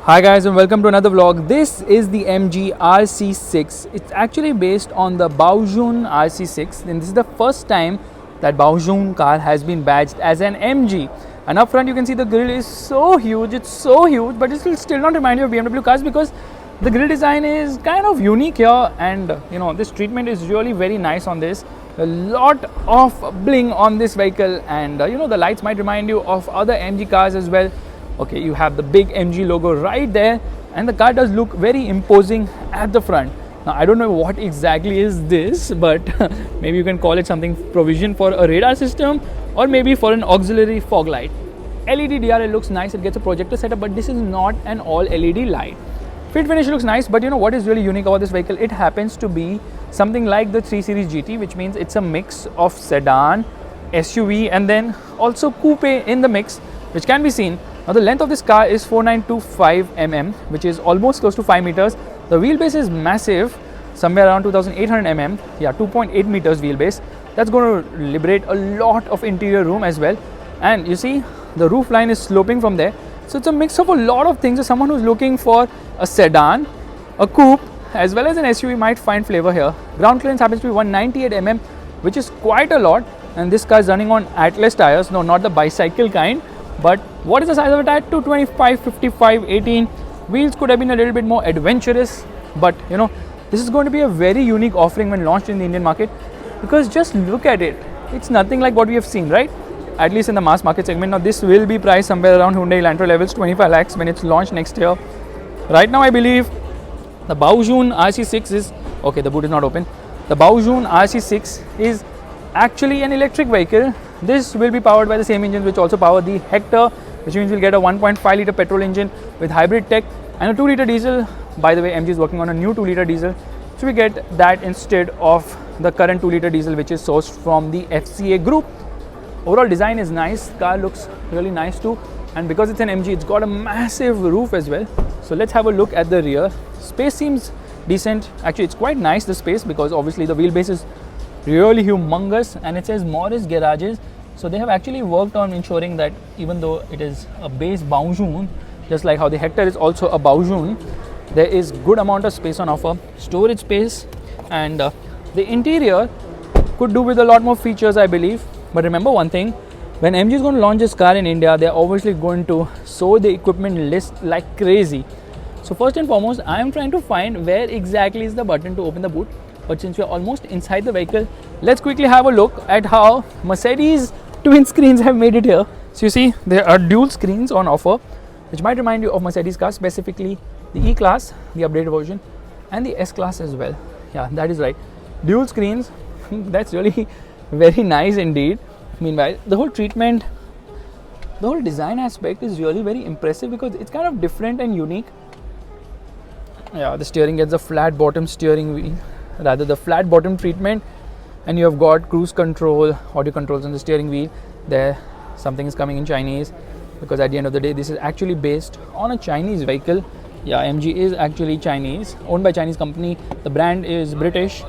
Hi guys and welcome to another vlog. This is the MG RC6. It's actually based on the Baojun RC6 and this is the first time that Baojun car has been badged as an MG. And up front you can see the grille is so huge, it's so huge, but it will still not remind you of BMW cars because the grille design is kind of unique here, and this treatment is really very nice on this. A lot of bling on this vehicle, and the lights might remind you of other MG cars as well. Okay, you have the big MG logo right there, and the car does look very imposing at the front. Now I don't know what exactly is this, but maybe you can call it something provision for a radar system or maybe for an auxiliary fog light. LED DRL looks nice, it gets a projector setup, but this is not an all LED light. Fit finish looks nice, but what is really unique about this vehicle? It happens to be something like the 3 Series GT, which means it's a mix of sedan, SUV and then also coupe in the mix, which can be seen. Now the length of this car is 4925 mm, which is almost close to 5 meters. The wheelbase is massive, somewhere around 2800 mm, 2.8 meters wheelbase. That's going to liberate a lot of interior room as well. And you see the roof line is sloping from there. So it's a mix of a lot of things. So someone who's looking for a sedan, a coupe as well as an SUV might find flavor here. Ground clearance happens to be 198 mm, which is quite a lot. And this car is running on Atlas tires, no, not the bicycle kind. But what is the size of a tire? 225, 55, 18. Wheels could have been a little bit more adventurous, but this is going to be a very unique offering when launched in the Indian market, because just look at it. It's nothing like what we have seen, right? At least in the mass market segment. Now this will be priced somewhere around Hyundai Elantra levels, 25 lakhs when it's launched next year. Right now I believe the Baojun RC6 is, okay, the boot is not open. The Baojun RC6 is actually an electric vehicle. This will be powered by the same engines which also power the Hector, which means we'll get a 1.5 litre petrol engine with hybrid tech and a 2 litre diesel. By the way, MG is working on a new 2 litre diesel, so we get that instead of the current 2 litre diesel which is sourced from the FCA group. Overall design is nice, car looks really nice too, and because it's an MG, it's got a massive roof as well. So let's have a look at the rear. Space seems decent. Actually, it's quite nice, the space, because obviously the wheelbase is really humongous, and it says Morris Garages. So they have actually worked on ensuring that even though it is a base Baojun, just like how the Hector is also a Baojun, there is good amount of space on offer, storage space, and the interior could do with a lot more features, I believe. But remember one thing, when MG is going to launch this car in India, they are obviously going to sow the equipment list like crazy. So first and foremost, I am trying to find where exactly is the button to open the boot. But since we are almost inside the vehicle, let's quickly have a look at how Mercedes twin screens have made it here. So you see there are dual screens on offer, which might remind you of Mercedes cars, specifically the E-Class, the updated version, and the S-Class as well. Yeah, that is right. Dual screens, that's really very nice indeed. Meanwhile, the whole treatment, the whole design aspect is really very impressive because it's kind of different and unique. Yeah, the steering gets a flat bottom steering wheel, rather the flat bottom treatment, and you have got cruise control, audio controls on the steering wheel. There something is coming in Chinese, because at the end of the day this is actually based on a Chinese vehicle. Yeah, MG is actually Chinese, owned by Chinese company. The brand is British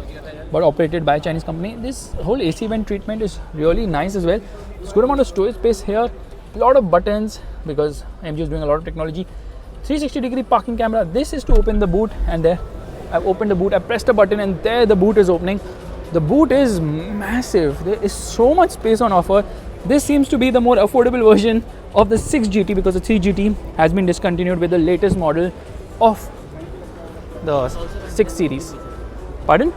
but operated by a Chinese company. This whole AC vent treatment is really nice as well. It's good amount of storage space here, a lot of buttons because MG is doing a lot of technology. 360-degree parking camera. This is to open the boot, and there I've opened the boot, I pressed a button and there the boot is opening. The boot is massive. There is so much space on offer. This seems to be the more affordable version of the 6 GT, because the 3 GT has been discontinued with the latest model of the 6 series. Pardon?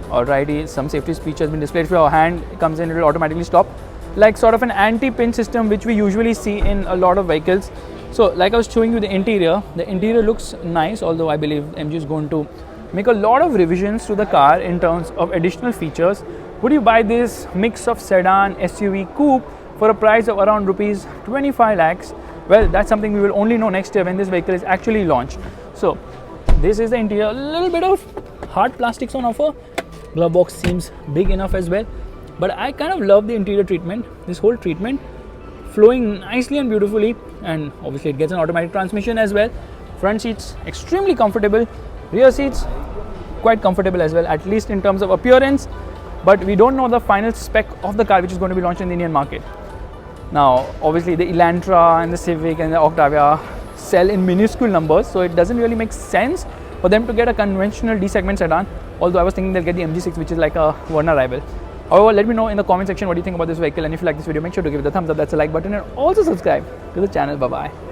Alrighty, some safety speech has been displayed. If your hand comes in, it will automatically stop. Like sort of an anti-pinch system which we usually see in a lot of vehicles. So like I was showing you the interior looks nice, although I believe MG is going to make a lot of revisions to the car in terms of additional features. Would you buy this mix of sedan, SUV, coupe for a price of around rupees 25 lakhs? Well, that's something we will only know next year when this vehicle is actually launched. So this is the interior, a little bit of hard plastics on offer. Glove box seems big enough as well, but I kind of love the interior treatment. This whole treatment flowing nicely and beautifully, and obviously it gets an automatic transmission as well. Front seats extremely comfortable, rear seats quite comfortable as well, at least in terms of appearance, but we don't know the final spec of the car which is going to be launched in the Indian market. Now, obviously, the Elantra and the Civic and the Octavia sell in minuscule numbers, so it doesn't really make sense for them to get a conventional D-segment sedan. Although I was thinking they'll get the MG6, which is like a Warner rival. However, let me know in the comment section what you think about this vehicle, and if you like this video, make sure to give it a thumbs up. That's a like button, and also subscribe to the channel. Bye bye.